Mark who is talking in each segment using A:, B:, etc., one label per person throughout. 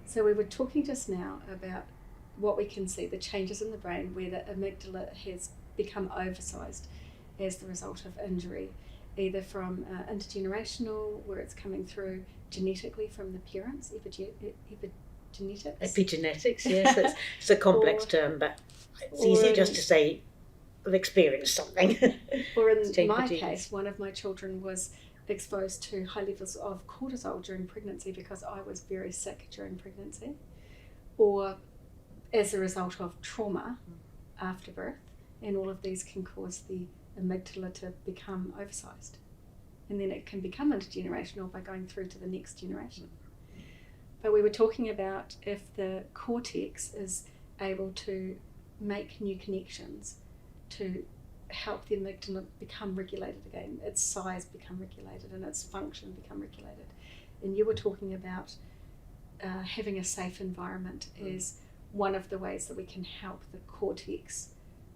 A: So we were talking just now about what we can see, the changes in the brain where the amygdala has become oversized as the result of injury, either from intergenerational, where it's coming through genetically from the parents, epigenetics.
B: Epigenetics, yes, it's a complex term, but it's easier just to say I've experienced something.
A: Or in my case, one of my children was exposed to high levels of cortisol during pregnancy because I was very sick during pregnancy, or as a result of trauma after birth, and all of these can cause the amygdala to become oversized, and then it can become intergenerational by going through to the next generation. But we were talking about if the cortex is able to make new connections to help the amygdala become regulated again, its size become regulated and its function become regulated. And you were talking about having a safe environment is one of the ways that we can help the cortex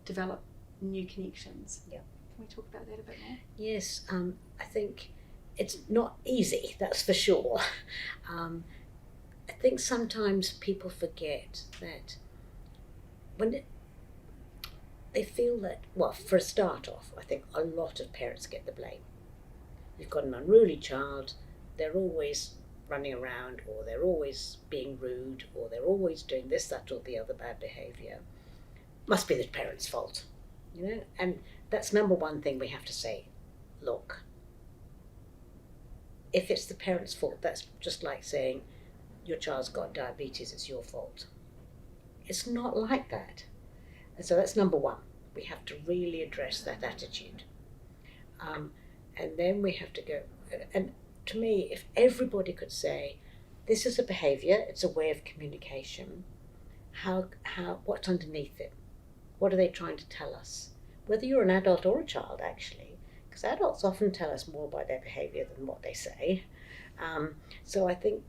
A: develop new connections.
B: Yeah.
A: Can we talk about that a bit more?
B: Yes, I think it's not easy, that's for sure. I think sometimes people forget that when they feel that, well, for a start off, I think a lot of parents get the blame. You've got an unruly child, they're always running around, or they're always being rude, or they're always doing this, that, or the other bad behaviour. Must be the parent's fault, and that's number one thing we have to say. Look, if it's the parent's fault, that's just like saying your child's got diabetes, it's your fault. It's not like that. And so that's number one. We have to really address that attitude. And then we have to go, and to me, if everybody could say, this is a behaviour, it's a way of communication, what's underneath it? What are they trying to tell us? Whether you're an adult or a child, actually, because adults often tell us more by their behaviour than what they say. So I think,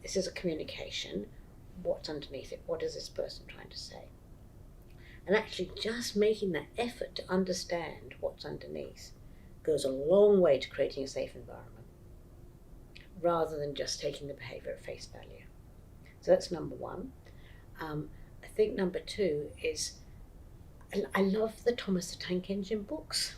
B: this is a communication. What's underneath it? What is this person trying to say? And actually just making that effort to understand what's underneath goes a long way to creating a safe environment, rather than just taking the behaviour at face value. So that's number one. I think number two is, I love the Thomas the Tank Engine books.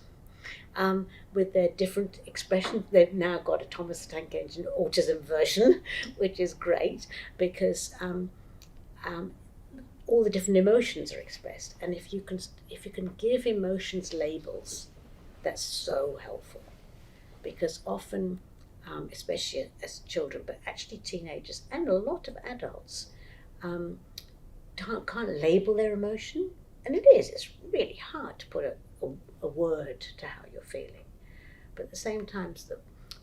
B: With their different expressions. They've now got a Thomas the Tank Engine autism version, which is great because all the different emotions are expressed, and if you can give emotions labels, that's so helpful, because often, especially as children, but actually teenagers and a lot of adults, can't label their emotion, and it's really hard to put a word to how you're feeling. But at the same time,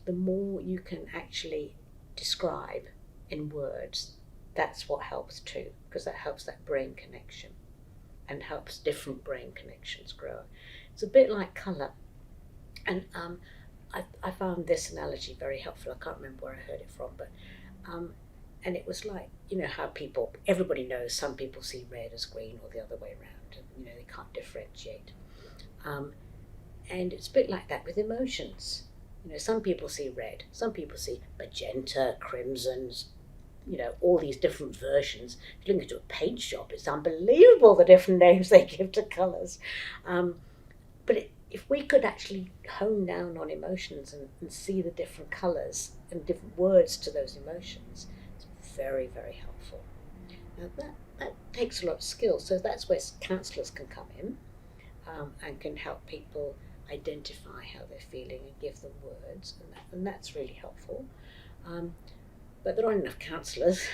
B: the more you can actually describe in words, that's what helps too, because that helps that brain connection and helps different brain connections grow. It's a bit like colour. And I found this analogy very helpful. I can't remember where I heard it from, but and it was like, how everybody knows some people see red as green or the other way around, and they can't differentiate. And it's a bit like that with emotions. Some people see red, some people see magenta, crimsons, all these different versions. If you look into a paint shop, it's unbelievable the different names they give to colours. But if we could actually hone down on emotions and see the different colours and different words to those emotions, it's very, very helpful. Now that takes a lot of skill, so that's where counsellors can come in and can help people identify how they're feeling and give them words, and that's really helpful. But there aren't enough counsellors.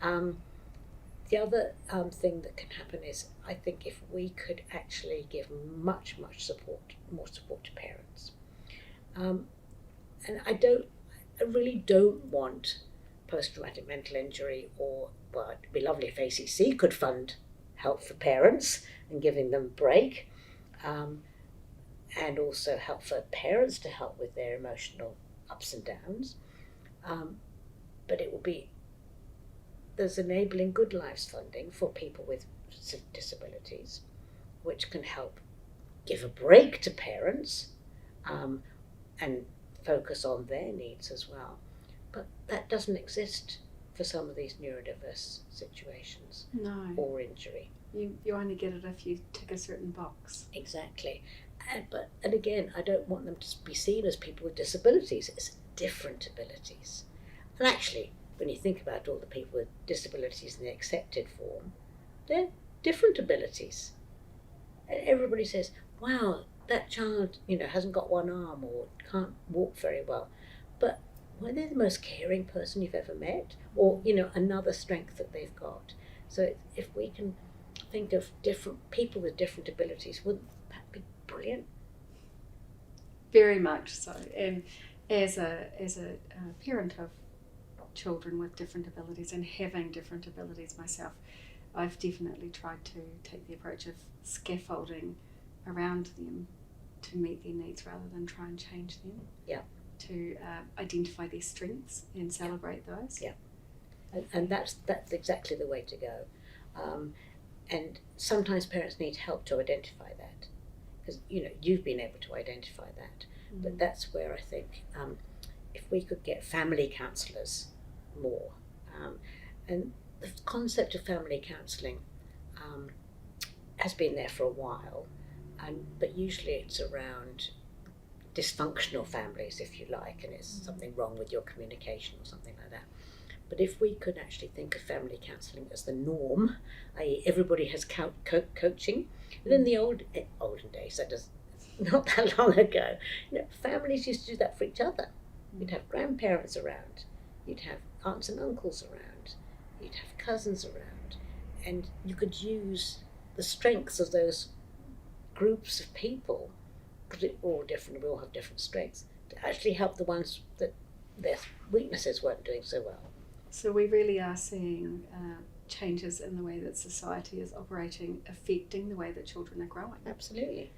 B: The other thing that can happen is, I think if we could actually give much more support to parents. And I really don't want post-traumatic mental injury, well, it'd be lovely if ACC could fund help for parents and giving them a break, and also help for parents to help with their emotional ups and downs. But it will be, there's enabling good lives funding for people with disabilities, which can help give a break to parents and focus on their needs as well. But that doesn't exist for some of these neurodiverse situations
A: No.
B: or injury.
A: You only get it if you tick a certain box.
B: Exactly. And again, I don't want them to be seen as people with disabilities. It's different abilities. And actually, when you think about all the people with disabilities in the accepted form, they're different abilities. And everybody says, wow, that child, hasn't got one arm or can't walk very well. But were they the most caring person you've ever met? Or, another strength that they've got. So if we can think of different people with different abilities, wouldn't that be brilliant?
A: Very much so. And as a parent of children with different abilities and having different abilities myself, I've definitely tried to take the approach of scaffolding around them to meet their needs rather than try and change them.
B: Yeah.
A: To identify their strengths and celebrate those.
B: Yeah. And that's exactly the way to go. And sometimes parents need help to identify that, because you've been able to identify that. But that's where I think if we could get family counsellors more, and the concept of family counselling has been there for a while, but usually it's around dysfunctional families, if you like, and it's something wrong with your communication or something like that. But if we could actually think of family counselling as the norm, i.e. everybody has coaching, and in the olden days, that does not that long ago, families used to do that for each other. You'd have grandparents around, you'd have aunts and uncles around, you'd have cousins around, and you could use the strengths of those groups of people, because we're all different, we all have different strengths, to actually help the ones that their weaknesses weren't doing so well.
A: So we really are seeing changes in the way that society is operating, affecting the way that children are growing.
B: Absolutely.